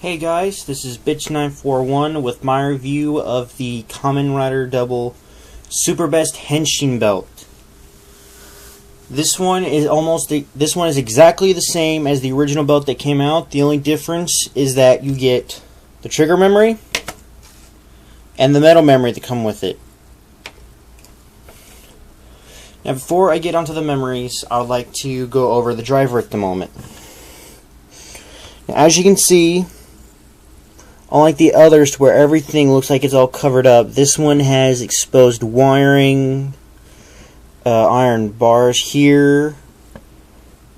Hey guys, this is Bitch941 with my review of the Kamen Rider Double Super Best Henshin belt. This one is exactly the same as the original belt that came out. The only difference is that you get the trigger memory and the metal memory that come with it. Now before I get onto the memories, I would like to go over the driver at the moment. Now, as you can see, unlike the others to where everything looks like it's all covered up, this one has exposed wiring, iron bars here.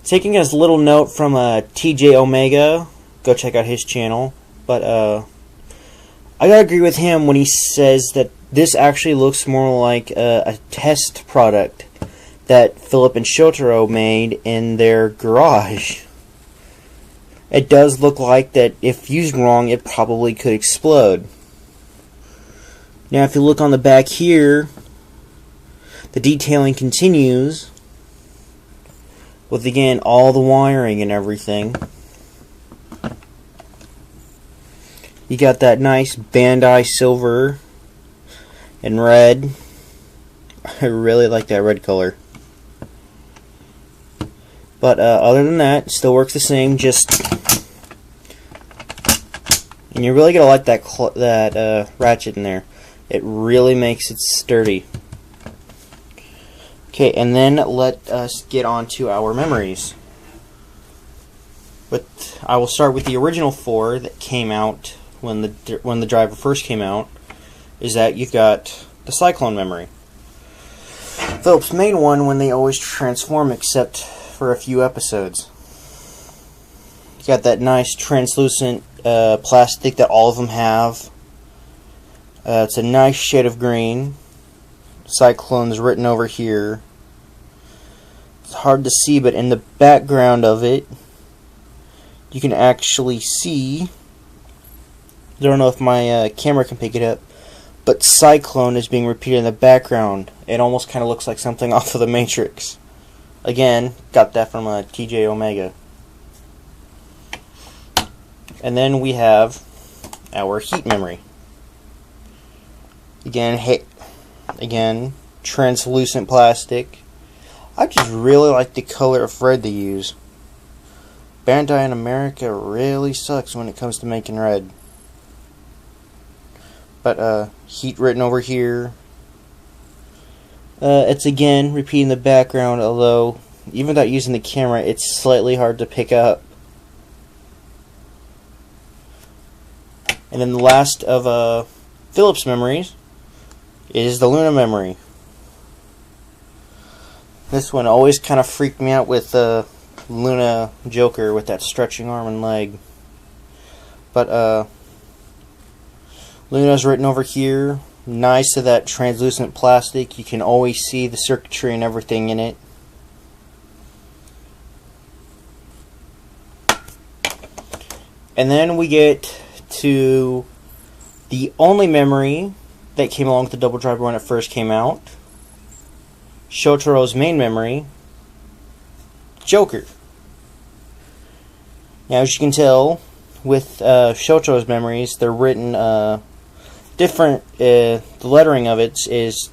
Taking as little note from TJ Omega, go check out his channel, but I gotta agree with him when he says that this actually looks more like a test product that Philip and Shotaro made in their garage. It does look like that if used wrong, it probably could explode. Now, if you look on the back here, the detailing continues with, again, all the wiring and everything. You got that nice Bandai silver and red. I really like that red color. But other than that, it still works the same. And you're really gonna like that ratchet in there. It really makes it sturdy. Okay, and then let us get on to our memories. But I will start with the original 4 that came out when the driver first came out. Is that you've got the Cyclone memory. Philip's main one when they always transform, except for a few episodes. You got that nice translucent plastic that all of them have. It's a nice shade of green. Cyclone's written over here. It's hard to see, but in the background of it, you can actually see. I don't know if my camera can pick it up, but Cyclone is being repeated in the background. It almost kind of looks like something off of the Matrix. Again, got that from TJ Omega. And then we have our heat memory. Again, translucent plastic. I just really like the color of red they use. Bandai in America really sucks when it comes to making red. But heat written over here. It's again repeating the background, although even without using the camera, it's slightly hard to pick up. And then the last of Philip's memories is the Luna memory. This one always kind of freaked me out with Luna Joker with that stretching arm and leg. But Luna's written over here. Nice to that translucent plastic. You can always see the circuitry and everything in it. And then we get to the only memory that came along with the double driver when it first came out. Shotaro's main memory, Joker. Now, as you can tell, with Shotaro's memories, they're written different. The lettering of it is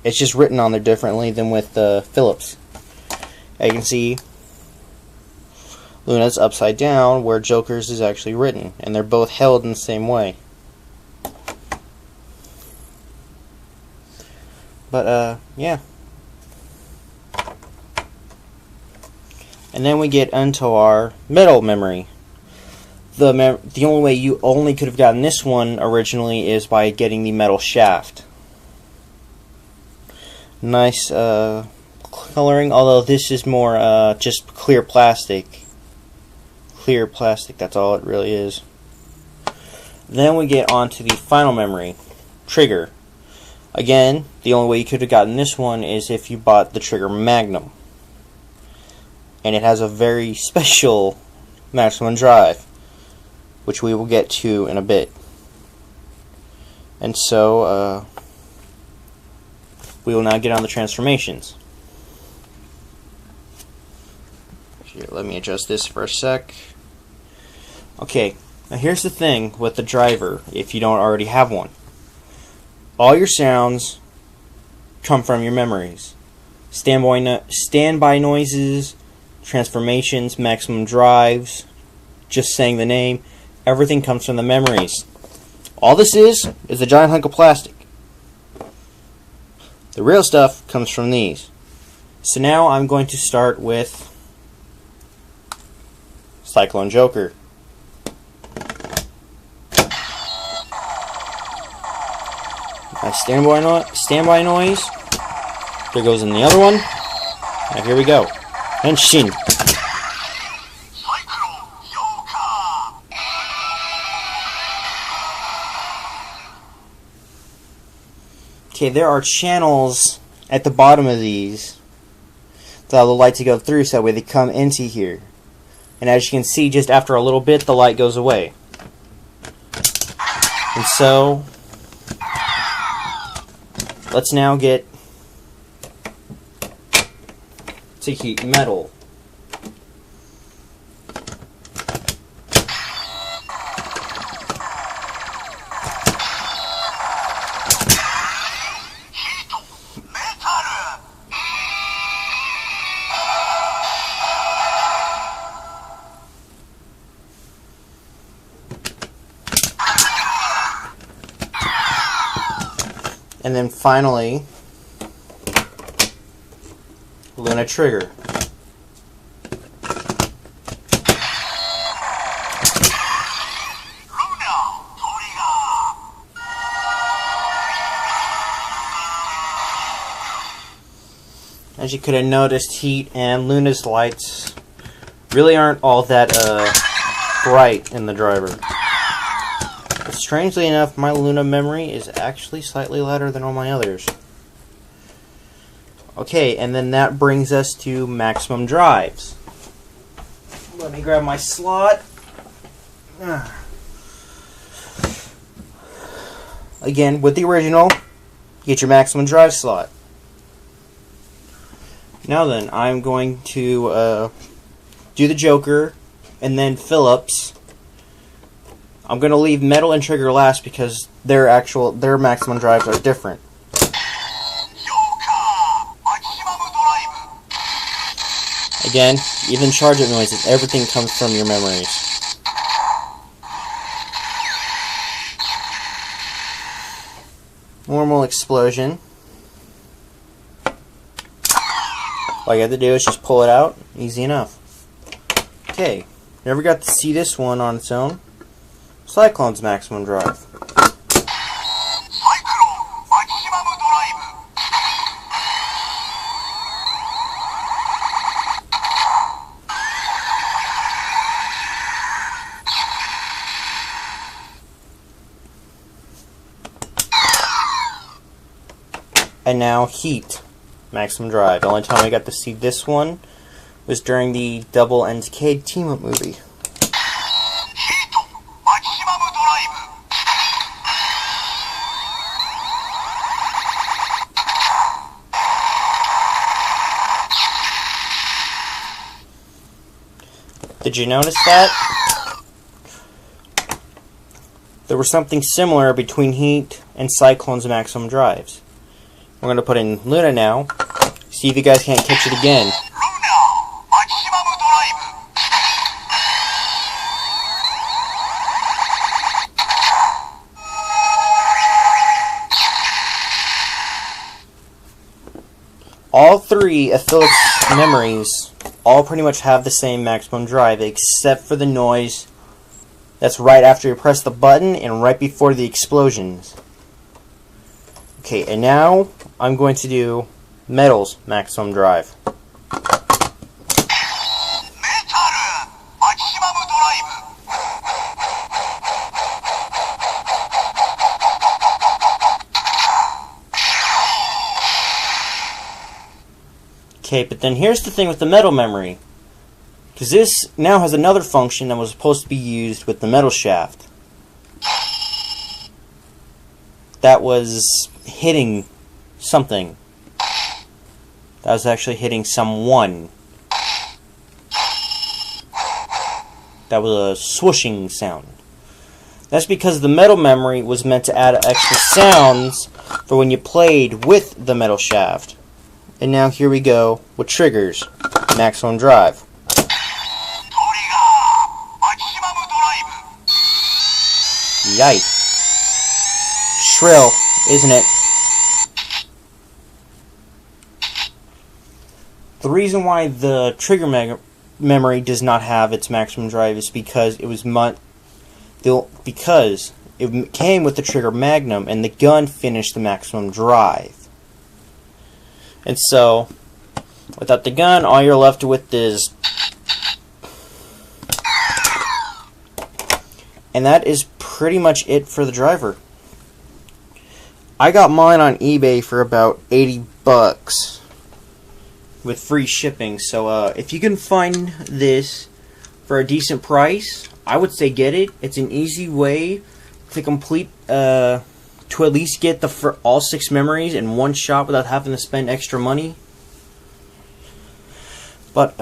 it's just written on there differently than with Philip's. As you can see, Luna's upside down, where Joker's is actually written, and they're both held in the same way. But yeah. And then we get into our metal memory. The only way you only could have gotten this one originally is by getting the metal shaft. Nice coloring, although this is more just clear plastic. Clear plastic, that's all it really is. Then we get on to the final memory, Trigger. Again, the only way you could have gotten this one is if you bought the Trigger Magnum. And it has a very special maximum drive, which we will get to in a bit. And so, we will now get on the transformations. Here, let me adjust this for a sec. Okay, now here's the thing with the driver, if you don't already have one. All your sounds come from your memories. Standby noises, transformations, maximum drives, just saying the name, everything comes from the memories. All this is a giant hunk of plastic. The real stuff comes from these. So now I'm going to start with Cyclone Joker. My standby noise. There goes in the other one. Now here we go. Henshin. Okay, there are channels at the bottom of these that allow the light to go through, so that way they come into here. And as you can see, just after a little bit, the light goes away. And so, let's now get to heat metal. And then finally, Luna trigger. As you could have noticed, Heat and Luna's lights really aren't all that bright in the driver. But strangely enough, my Luna memory is actually slightly louder than all my others. Okay, and then that brings us to maximum drives. Let me grab my slot. Again, with the original, get your maximum drive slot. Now then, I'm going to do the Joker and then Phillips. I'm going to leave Metal and Trigger last because their maximum drives are different. Again, even charge-up noises, everything comes from your memories. Normal explosion. All you have to do is just pull it out. Easy enough. Okay, never got to see this one on its own. Cyclone's maximum drive. And now Heat maximum drive. The only time I got to see this one was during the Double and Decade team-up movie. Did you notice that? There was something similar between Heat and Cyclone's maximum drives. We're going to put in Luna now. See if you guys can't catch it again. All three of Phillips' memories all pretty much have the same maximum drive, except for the noise that's right after you press the button and right before the explosions. Okay, and now I'm going to do Metal's maximum drive. Okay, but then here's the thing with the Metal memory. Because this now has another function that was supposed to be used with the Metal shaft. That was hitting something. That was actually hitting someone. That was a swooshing sound. That's because the metal memory was meant to add extra sounds for when you played with the metal shaft. And now here we go with triggers. Maximum drive. Yikes. Shrill, isn't it? The reason why the trigger memory does not have its maximum drive is because it came with the trigger magnum and the gun finished the maximum drive. And so, without the gun, all you're left with is... And that is pretty much it for the driver. I got mine on eBay for about 80 bucks with free shipping. So if you can find this for a decent price, I would say get it. It's an easy way to complete to at least get all 6 memories in one shot without having to spend extra money. But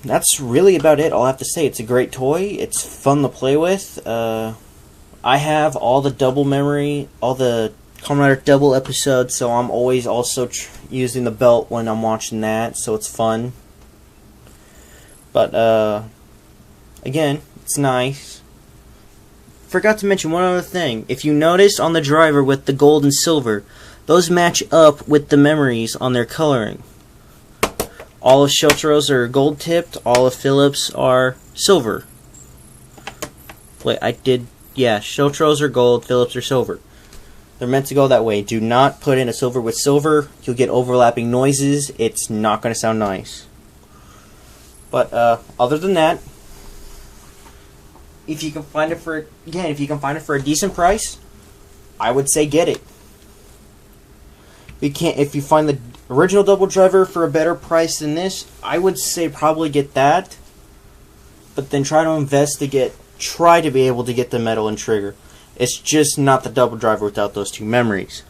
that's really about it. All I have to say, it's a great toy. It's fun to play with. I have all the double memory, all the Kamen Rider double episodes, so I'm always also using the belt when I'm watching that, so it's fun. But again, it's nice. Forgot to mention one other thing. If you notice on the driver with the gold and silver, those match up with the memories on their coloring. All of Shotaro's are gold tipped, all of Phillips are silver. Wait, Shotaro's are gold, Phillips are silver. They're meant to go that way. Do not put in a silver with silver. You'll get overlapping noises. It's not going to sound nice. But other than that, if you can find it for a decent price, I would say get it. If you find the original double driver for a better price than this, I would say probably get that. But then try to be able to get the metal and trigger. It's just not the double driver without those 2 memories.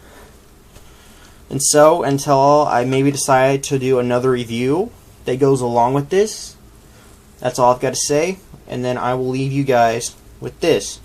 And so, until I maybe decide to do another review that goes along with this, that's all I've got to say. And then I will leave you guys with this.